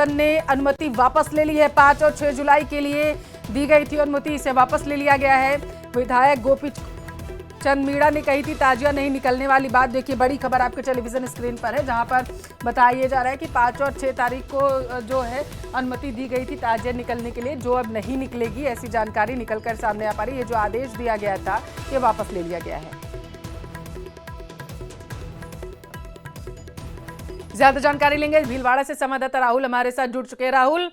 ने अनुमति वापस ले ली है। 5 और 6 जुलाई के लिए दी गई थी अनुमति, इसे वापस ले लिया गया है। विधायक गोपी चंद मीणा ने कही थी ताजिया नहीं निकलने वाली बात। देखिए बड़ी खबर आपके टेलीविजन स्क्रीन पर है, जहां पर बताया जा रहा है कि 5 और 6 तारीख को जो है अनुमति दी गई थी ताजिया निकलने के लिए, जो अब नहीं निकलेगी, ऐसी जानकारी निकलकर सामने आ पा रही है। ये जो आदेश दिया गया था ये वापस ले लिया गया है। ज्यादा जानकारी लेंगे, भीलवाड़ा से संवाददाता राहुल हमारे साथ जुड़ चुके हैं। राहुल,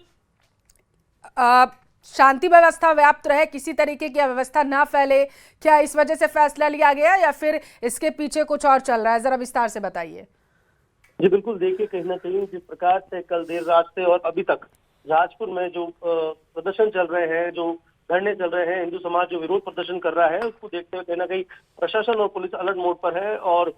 शांति व्यवस्था व्याप्त रहे, किसी तरीके की अव्यवस्था ना फैले, क्या इस वजह से फैसला लिया गया या फिर इसके पीछे कुछ और चल रहा है? जरा विस्तार से बताइए। जी बिल्कुल, देखिए कहीं ना कहीं जिस प्रकार से कल देर रात से और अभी तक जहाजपुर में जो प्रदर्शन चल रहे हैं, जो धरने चल रहे हैं, हिंदू समाज जो विरोध प्रदर्शन कर रहा है, उसको देखते हुए कहीं ना कहीं प्रशासन और पुलिस अलर्ट मोड पर है। और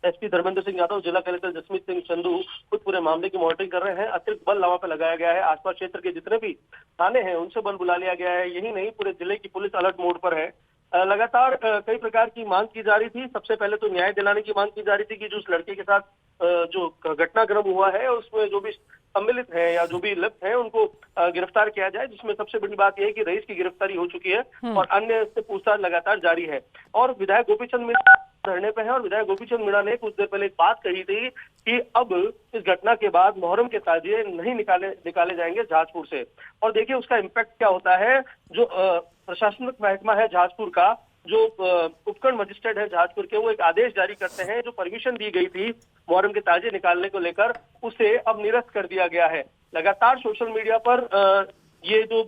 एसपी धर्मेंद्र सिंह यादव, जिला कलेक्टर जसमीत सिंह चंदू खुद पूरे मामले की मॉनिटरिंग कर रहे हैं। अतिरिक्त बल लावा पे लगाया गया है। आसपास क्षेत्र के जितने भी थाने हैं उनसे बल बुला लिया गया है। यही नहीं, पूरे जिले की पुलिस अलर्ट मोड पर है। लगातार कई प्रकार की मांग की जा रही थी। सबसे पहले तो न्याय दिलाने की मांग की जा रही थी कि जो उस लड़के के साथ जो घटनाक्रम हुआ है उसमें जो भी सम्मिलित है या जो भी लिप्त है उनको गिरफ्तार किया जाए, जिसमें सबसे बड़ी बात यह है कि रईस की गिरफ्तारी हो चुकी है और अन्य से पूछताछ लगातार जारी है। और विधायक गोपीचंद मीणा धरने पे है और विधायक गोपीचंद मीणा ने कुछ देर पहले एक बात कही थी कि अब इस घटना के बाद मुहर्रम के ताजिए नहीं निकाले जाएंगे जहाजपुर से। और देखिए उसका इम्पैक्ट क्या होता है। जो प्रशासनिक महकमा है जहाजपुर का, जो उपखंड मजिस्ट्रेट है जहाजपुर के, वो एक आदेश जारी करते हैं। जो परमिशन दी गई थी मुहर्रम के ताजिए निकालने को लेकर, उसे अब निरस्त कर दिया गया है। लगातार सोशल मीडिया पर ये जो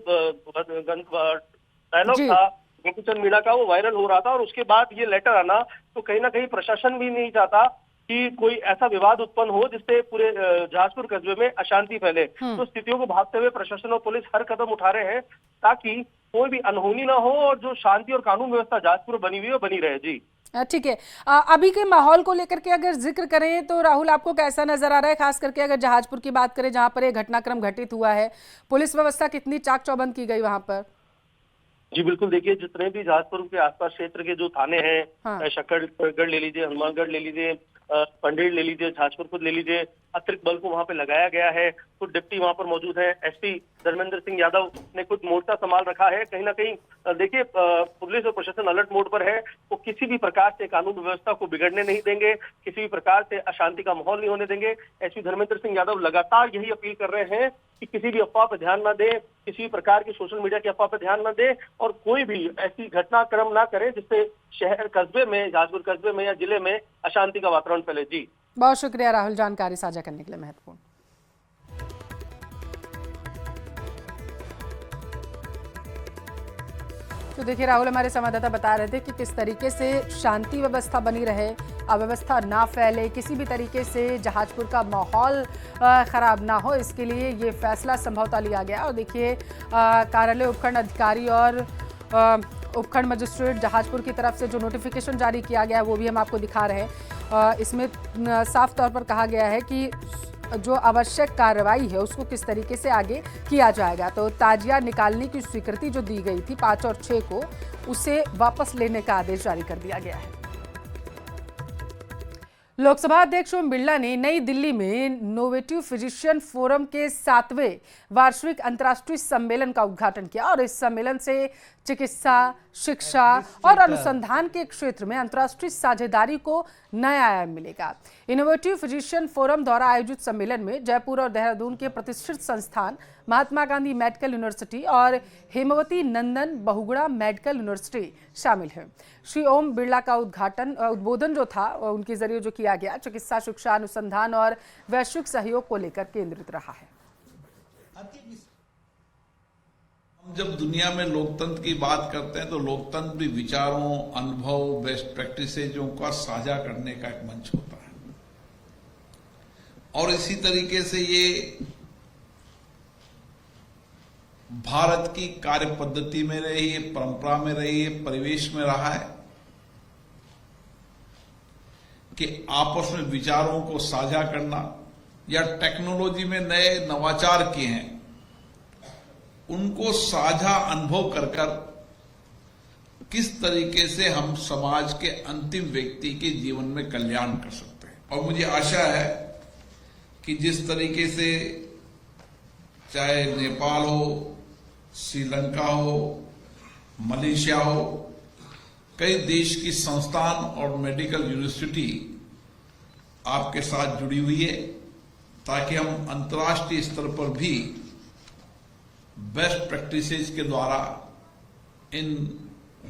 डायलॉग था गोपीचंद मीणा का, वो वायरल हो रहा था। और उसके बाद ये लेटर आना, तो कहीं ना कहीं प्रशासन भी नहीं चाहता कि कोई ऐसा विवाद उत्पन्न हो जिससे पूरे जहाजपुर कस्बे में अशांति फैले। तो स्थितियों को भांपते हुए प्रशासन और पुलिस हर कदम उठा रहे हैं ताकि कोई भी अनहोनी ना हो और जो शांति और कानून व्यवस्था जहाजपुर बनी हुई है बनी रहे। जी ठीक है, अभी के माहौल को लेकर के अगर जिक्र करें तो राहुल आपको कैसा नजर आ रहा है, खास करके अगर जहाजपुर की बात करें जहां पर ये घटनाक्रम घटित हुआ है, पुलिस व्यवस्था कितनी चाक चौबंद की गई वहां पर? जी बिल्कुल, देखिए जितने भी जहाजपुर के आसपास क्षेत्र के जो थाने हैं, हाँ। शक्करगढ़ ले लीजिए, हनुमानगढ़ ले लीजिए, पंडेर ले लीजिए, जहाजपुर खुद ले लीजिए, अतिरिक्त बल को वहां पे लगाया गया है। खुद डिप्टी वहां पर मौजूद है। एसपी धर्मेंद्र सिंह यादव ने खुद मोर्चा संभाल रखा है। कहीं ना कहीं देखिए पुलिस और प्रशासन अलर्ट मोड पर है। वो किसी भी प्रकार से कानून व्यवस्था को बिगड़ने नहीं देंगे, किसी भी प्रकार से अशांति का माहौल नहीं होने देंगे। एसपी धर्मेंद्र सिंह यादव लगातार यही अपील कर रहे हैं कि किसी भी अफवाह पर ध्यान न दे, किसी भी प्रकार की सोशल मीडिया की अफवाह पर ध्यान न दे और कोई भी ऐसी घटनाक्रम ना करे जिससे शहर कस्बे में, जहाजपुर कस्बे में या जिले में अशांति का वातावरण फैले। जी बहुत शुक्रिया राहुल, जानकारी साझा करने के लिए, महत्वपूर्ण। तो देखिए राहुल हमारे संवाददाता बता रहे थे कि किस तरीके से शांति व्यवस्था बनी रहे, अव्यवस्था ना फैले, किसी भी तरीके से जहाजपुर का माहौल खराब ना हो, इसके लिए ये फैसला संभवतः लिया गया। और देखिए कार्यालय उपखंड अधिकारी और उपखंड मजिस्ट्रेट जहाजपुर की तरफ से जो नोटिफिकेशन जारी किया गया है वो भी हम आपको दिखा रहे हैं। इसमें साफ तौर पर कहा गया है कि जो आवश्यक कार्रवाई है उसको किस तरीके से आगे किया जाएगा। तो ताजिया निकालने की स्वीकृति जो दी गई थी 5 और 6 को, उसे वापस लेने का आदेश जारी कर दिया गया है। लोकसभा अध्यक्ष ओम बिरला ने नई दिल्ली में इनोवेटिव फिजिशियन फोरम के 7वें वार्षिक अंतर्राष्ट्रीय सम्मेलन का उद्घाटन किया और इस सम्मेलन से चिकित्सा, शिक्षा और अनुसंधान के क्षेत्र में अंतर्राष्ट्रीय साझेदारी को नया आयाम मिलेगा। इनोवेटिव फिजिशियन फोरम द्वारा आयोजित सम्मेलन में जयपुर और देहरादून के प्रतिष्ठित संस्थान महात्मा गांधी मेडिकल यूनिवर्सिटी और हेमवती नंदन बहुगुणा मेडिकल यूनिवर्सिटी शामिल है। श्री ओम बिरला का उद्बोधन जो था उनके जरिए जो किया गया, चिकित्सा, शिक्षा, अनुसंधान और वैश्विक सहयोग को लेकर केंद्रित रहा है। हम जब दुनिया में लोकतंत्र की बात करते हैं तो लोकतंत्र भी विचारों, अनुभव, बेस्ट प्रैक्टिसेजों का साझा करने का एक मंच होता है। और इसी तरीके से ये भारत की कार्य पद्धति में रही है, परंपरा में रही है, परिवेश में रहा है कि आपस में विचारों को साझा करना या टेक्नोलॉजी में नए नवाचार किए हैं उनको साझा अनुभव कर किस तरीके से हम समाज के अंतिम व्यक्ति के जीवन में कल्याण कर सकते हैं। और मुझे आशा है कि जिस तरीके से चाहे नेपाल हो, श्रीलंका हो, मलेशिया हो, कई देश की संस्थान और मेडिकल यूनिवर्सिटी आपके साथ जुड़ी हुई है, ताकि हम अंतर्राष्ट्रीय स्तर पर भी बेस्ट प्रैक्टिसेस के द्वारा इन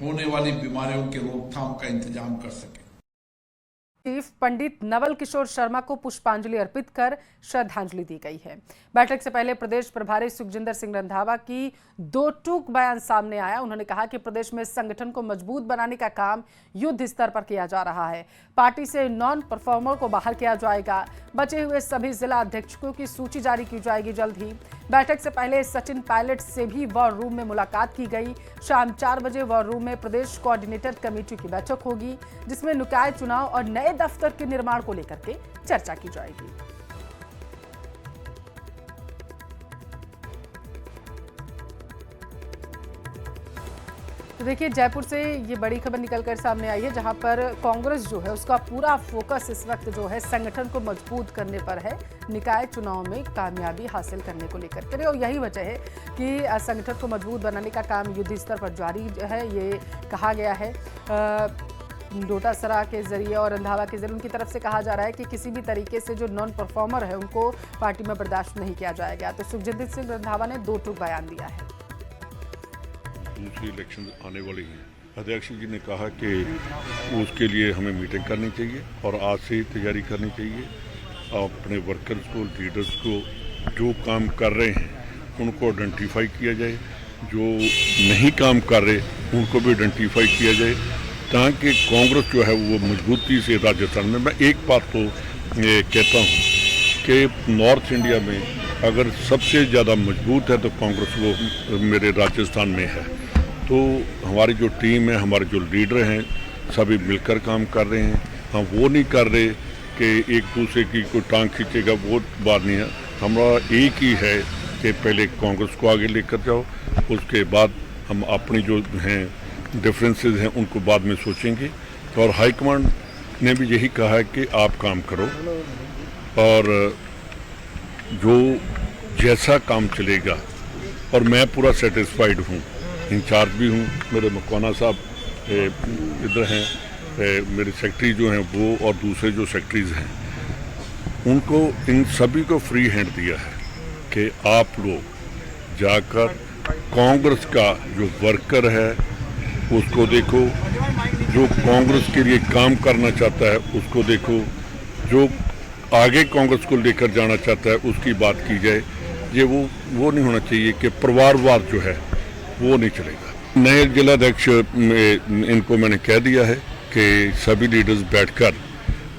होने वाली बीमारियों के रोकथाम का इंतजाम कर सकें। चीफ पंडित नवल किशोर शर्मा को पुष्पांजलि अर्पित कर श्रद्धांजलि दी गई है। बैठक से पहले प्रदेश प्रभारी सुखजिंदर सिंह रंधावा की दो टूक बयान सामने आया। उन्होंने कहा कि प्रदेश में संगठन को मजबूत बनाने का काम युद्ध स्तर पर किया जा रहा है। पार्टी से नॉन परफॉर्मर को बाहर किया जाएगा। बचे हुए सभी जिला अध्यक्षों की सूची जारी की जाएगी जल्द ही। बैठक से पहले सचिन पायलट से भी वॉर रूम में मुलाकात की गई। शाम 4 बजे वॉर रूम में प्रदेश कोऑर्डिनेटर कमेटी की बैठक होगी, जिसमें निकाय चुनाव और नए दफ्तर के निर्माण को लेकर के चर्चा की जाएगी। तो देखिए, जयपुर से ये बड़ी खबर निकलकर सामने आई है, जहां पर कांग्रेस जो है उसका पूरा फोकस इस वक्त जो है संगठन को मजबूत करने पर है, निकाय चुनाव में कामयाबी हासिल करने को लेकर के। और यही वजह है कि संगठन को मजबूत बनाने का काम युद्ध स्तर पर जारी है। ये कहा गया है डोटासरा के जरिए और रंधावा के जरिए उनकी तरफ से कहा जा रहा है कि किसी भी तरीके से जो नॉन परफॉर्मर है उनको पार्टी में बर्दाश्त नहीं किया जाएगा। तो सुखजिंदर सिंह रंधावा ने 2 टूक बयान दिया है। दूसरी इलेक्शन आने वाली हैं, अध्यक्ष जी ने कहा कि उसके लिए हमें मीटिंग करनी चाहिए और आज से ही तैयारी करनी चाहिए। अपने वर्कर्स को, लीडर्स को जो काम कर रहे हैं उनको आइडेंटिफाई किया जाए, जो नहीं काम कर रहे उनको भी आइडेंटिफाई किया जाए, ताकि कांग्रेस जो है वो मजबूती से राजस्थान में। मैं एक बात तो कहता हूँ कि नॉर्थ इंडिया में अगर सबसे ज़्यादा मजबूत है तो कांग्रेस वो मेरे राजस्थान में है। तो हमारी जो टीम है, हमारे जो लीडर हैं, सभी मिलकर काम कर रहे हैं। हम वो नहीं कर रहे कि एक दूसरे की कोई टांग खींचेगा, वो बात नहीं है। हमारा एक ही है कि पहले कांग्रेस को आगे लेकर जाओ, उसके बाद हम अपनी जो हैं डिफरेंसेस हैं उनको बाद में सोचेंगे। और हाईकमांड ने भी यही कहा है कि आप काम करो और जो जैसा काम चलेगा। और मैं पूरा सेटिस्फाइड हूँ, इंचार्ज भी हूँ, मेरे मकवाना साहब इधर हैं, मेरे सेक्रेटरी जो हैं वो और दूसरे जो सेक्रेटरीज हैं उनको, इन सभी को फ्री हैंड दिया है कि आप लोग जाकर कांग्रेस का जो वर्कर है उसको देखो, जो कांग्रेस के लिए काम करना चाहता है उसको देखो, जो आगे कांग्रेस को लेकर जाना चाहता है उसकी बात की जाए। ये वो नहीं होना चाहिए कि परिवारवाद जो है वो नहीं चलेगा। नए जिलाध्यक्ष इनको मैंने कह दिया है कि सभी लीडर्स बैठकर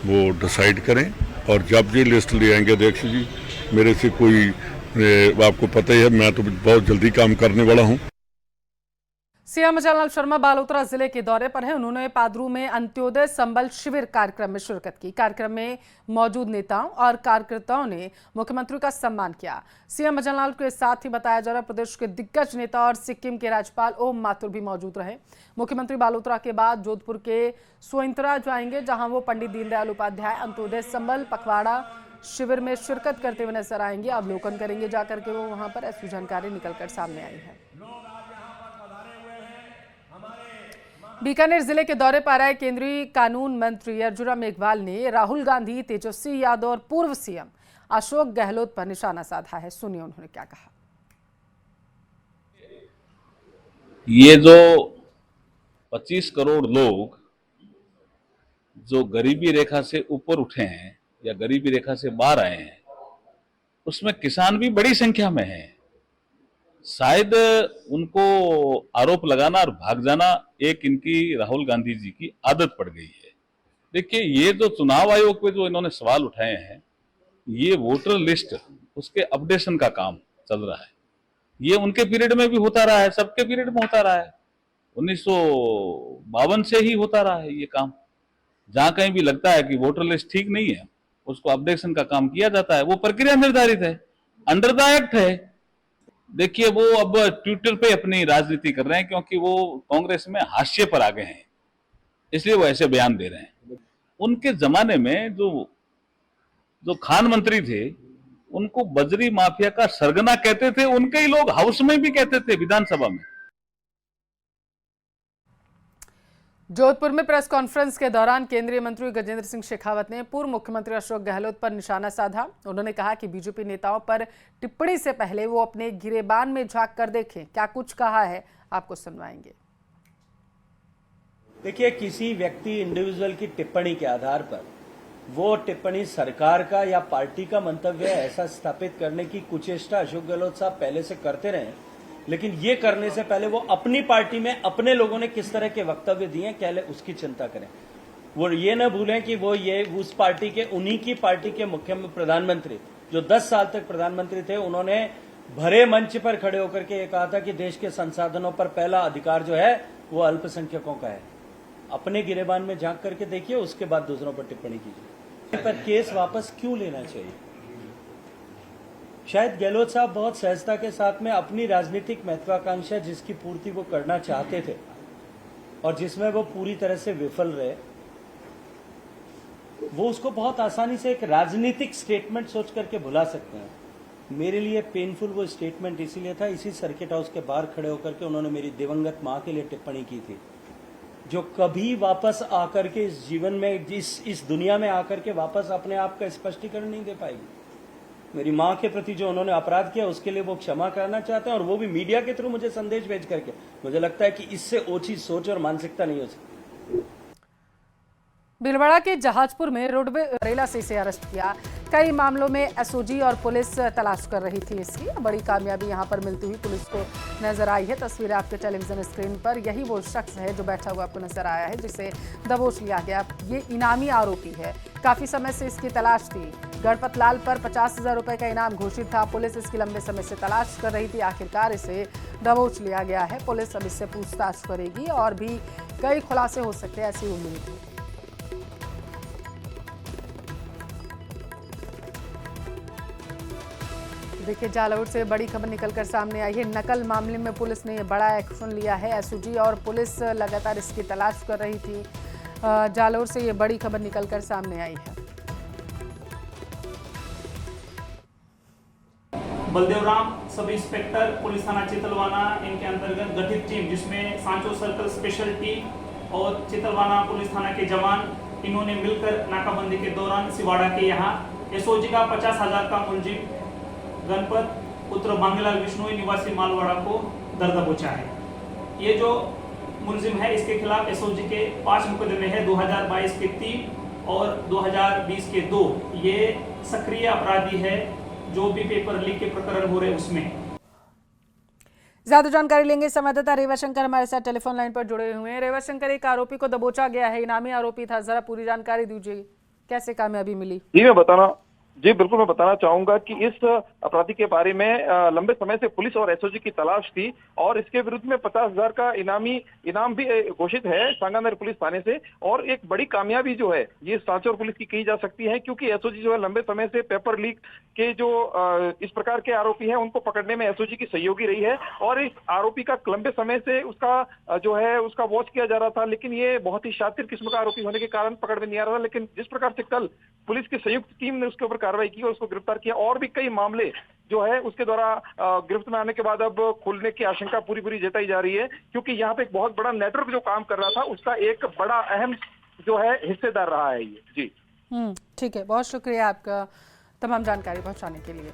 वो डिसाइड करें, और जब ये लिस्ट ले आएंगे अध्यक्ष जी, मेरे से कोई आपको पता ही है, मैं तो बहुत जल्दी काम करने वाला हूँ। सीएम अजयलाल शर्मा बालोतरा जिले के दौरे पर हैं। उन्होंने पादरू में अंत्योदय संबल शिविर कार्यक्रम में शिरकत की। कार्यक्रम में मौजूद नेताओं और कार्यकर्ताओं ने मुख्यमंत्री का सम्मान किया। सीएम अजयलाल के साथ ही बताया जा रहा है प्रदेश के दिग्गज नेता और सिक्किम के राज्यपाल ओम माथुर भी मौजूद रहे। मुख्यमंत्री बालोतरा के बाद जोधपुर के सोइंतरा जाएंगे, जहां वो पंडित दीनदयाल उपाध्याय अंत्योदय संबल पखवाड़ा शिविर में शिरकत करते हुए नजर आएंगे, अवलोकन करेंगे जाकर के वो वहां पर। ऐसी जानकारी निकलकर सामने आई है। बीकानेर जिले के दौरे पर आए केंद्रीय कानून मंत्री अर्जुन मेघवाल ने राहुल गांधी, तेजस्वी यादव और पूर्व सीएम अशोक गहलोत पर निशाना साधा है। सुनिए उन्होंने क्या कहा। ये जो 25 करोड़ लोग जो गरीबी रेखा से ऊपर उठे हैं या गरीबी रेखा से बाहर आए हैं, उसमें किसान भी बड़ी संख्या में हैं। शायद उनको आरोप लगाना और भाग जाना एक इनकी राहुल गांधी जी की आदत पड़ गई है। देखिए, ये जो चुनाव आयोग पे जो इन्होंने सवाल उठाए हैं, ये वोटर लिस्ट उसके अपडेशन का काम चल रहा है। ये उनके पीरियड में भी होता रहा है, सबके पीरियड में होता रहा है, 1952 से ही होता रहा है ये काम। जहां कहीं भी लगता है कि वोटर लिस्ट ठीक नहीं है, उसको अपडेशन का काम किया जाता है। वो प्रक्रिया निर्धारित है, अंडर द एक्ट है। देखिए, वो अब ट्विटर पे अपनी राजनीति कर रहे हैं क्योंकि वो कांग्रेस में हाशिए पर आ गए हैं, इसलिए वो ऐसे बयान दे रहे हैं। उनके जमाने में जो खान मंत्री थे, उनको बजरी माफिया का सरगना कहते थे, उनके ही लोग हाउस में भी कहते थे, विधानसभा में। जोधपुर में प्रेस कॉन्फ्रेंस के दौरान केंद्रीय मंत्री गजेंद्र सिंह शेखावत ने पूर्व मुख्यमंत्री अशोक गहलोत पर निशाना साधा। उन्होंने कहा कि बीजेपी नेताओं पर टिप्पणी से पहले वो अपने गिरेबान में झांक कर देखें। क्या कुछ कहा है, आपको सुनवाएंगे। देखिए, किसी व्यक्ति इंडिविजुअल की टिप्पणी के आधार पर वो टिप्पणी सरकार का या पार्टी का मंतव्य है ऐसा स्थापित करने की कुचेष्टा अशोक गहलोत साहब पहले से करते रहे, लेकिन ये करने से पहले वो अपनी पार्टी में अपने लोगों ने किस तरह के वक्तव्य दिए पहले उसकी चिंता करें। वो ये न भूलें कि वो ये उस पार्टी के, उन्हीं की पार्टी के मुख्य प्रधानमंत्री जो 10 साल तक प्रधानमंत्री थे, उन्होंने भरे मंच पर खड़े होकर के ये कहा था कि देश के संसाधनों पर पहला अधिकार जो है वो अल्पसंख्यकों का है। अपने गिरेबान में झांक करके देखिए, उसके बाद दूसरों पर टिप्पणी कीजिए। पर केस वापस क्यों लेना चाहिए? शायद गहलोत साहब बहुत सहजता के साथ में अपनी राजनीतिक महत्वाकांक्षा जिसकी पूर्ति वो करना चाहते थे और जिसमें वो पूरी तरह से विफल रहे, वो उसको बहुत आसानी से एक राजनीतिक स्टेटमेंट सोच करके भुला सकते हैं। मेरे लिए पेनफुल वो स्टेटमेंट इसीलिए था, इसी सर्किट हाउस के बाहर खड़े होकर के उन्होंने मेरी दिवंगत मां के लिए टिप्पणी की थी, जो कभी वापस आकर के इस जीवन में, इस दुनिया में आकर के वापस अपने आप का स्पष्टीकरण नहीं दे पाएगी। मेरी मां के प्रति जो उन्होंने अपराध किया उसके लिए वो क्षमा करना चाहते हैं, और वो भी मीडिया के थ्रू मुझे संदेश भेज करके। मुझे लगता है कि इससे ओछी सोच और मानसिकता नहीं हो सकती। भीलवाड़ा के जहाजपुर में रोडवे रेला से इसे अरेस्ट किया। कई मामलों में एसओजी और पुलिस तलाश कर रही थी। इसकी बड़ी कामयाबी यहां पर मिलती हुई पुलिस को नजर आई है। तस्वीरें आपके टेलीविजन स्क्रीन पर। यही वो शख्स है जो बैठा हुआ आपको नजर आया है, जिसे दबोच लिया गया। ये इनामी आरोपी है। काफी समय से इसकी तलाश थी। गणपत लाल पर 50,000 रुपए का इनाम घोषित था। पुलिस इसकी लंबे समय से तलाश कर रही थी। आखिरकार इसे दबोच लिया गया है। पुलिस अब इससे पूछताछ करेगी और भी कई खुलासे हो सकते हैं, ऐसी उम्मीद है। देखिए, जालौर से बड़ी खबर निकलकर सामने आई है। नकल मामले में पुलिस ने बड़ा एक्शन लिया है। एसओजी और पुलिस लगातार इसकी तलाश कर रही थी। जालौर से ये बड़ी खबर निकलकर सामने आई है। बलदेवराम सब इंस्पेक्टर पुलिस थाना चितलवाना, इनके अंतर्गत गठित टीम जिसमें सांचो सर्कल स्पेशल टीम और चितलवाना पुलिस थाना के जवान, इन्होंने मिलकर नाकाबंदी के दौरान सिवाड़ा के यहाँ एसओजी का 50,000 का मुलजिम गणपत पुत्र बांगलाल विष्णोई निवासी मालवाड़ा को दर दबोचा है। ये जो मुलजिम है, इसके खिलाफ एसओजी के 5 मुकदमे हैं, 2022 के 3 और 2020 के 2। ये सक्रिय अपराधी है। जो भी पेपर लीक के प्रकरण हो रहे उसमें। ज्यादा जानकारी लेंगे संवाददाता रेवाशंकर हमारे साथ टेलीफोन लाइन पर जुड़े हुए हैं। रेवाशंकर, एक आरोपी को दबोचा गया है, इनामी आरोपी था, जरा पूरी जानकारी दीजिए, कैसे कामयाबी मिली? जी बिल्कुल, मैं बताना चाहूंगा कि इस अपराधी के बारे में लंबे समय से पुलिस और एसओजी की तलाश थी और इसके विरुद्ध में 50,000 का इनाम भी घोषित है सांगानेर पुलिस थाने से। और एक बड़ी कामयाबी जो है ये सांचौर पुलिस की कही जा सकती है, क्योंकि एसओजी जो है लंबे समय से पेपर लीक के जो इस प्रकार के आरोपी हैं उनको पकड़ने में एसओजी की सहयोगी रही है। और इस आरोपी का लंबे समय से उसका जो है उसका वॉच किया जा रहा था, लेकिन ये बहुत ही शातिर किस्म का आरोपी होने के कारण पकड़ में नहीं आ रहा था। लेकिन जिस प्रकार से कल पुलिस की संयुक्त टीम ने उसके ऊपर कार्रवाई की और उसको गिरफ्तार किया, और भी कई मामले जो है उसके द्वारा गिरफ्त में आने के बाद अब खुलने की आशंका पूरी जताई जा रही है, क्योंकि यहाँ पे एक बहुत बड़ा नेटवर्क जो काम कर रहा था उसका एक बड़ा अहम जो है हिस्सेदार रहा है ये। जी ठीक है, बहुत शुक्रिया आपका तमाम जानकारी पहुंचाने के लिए।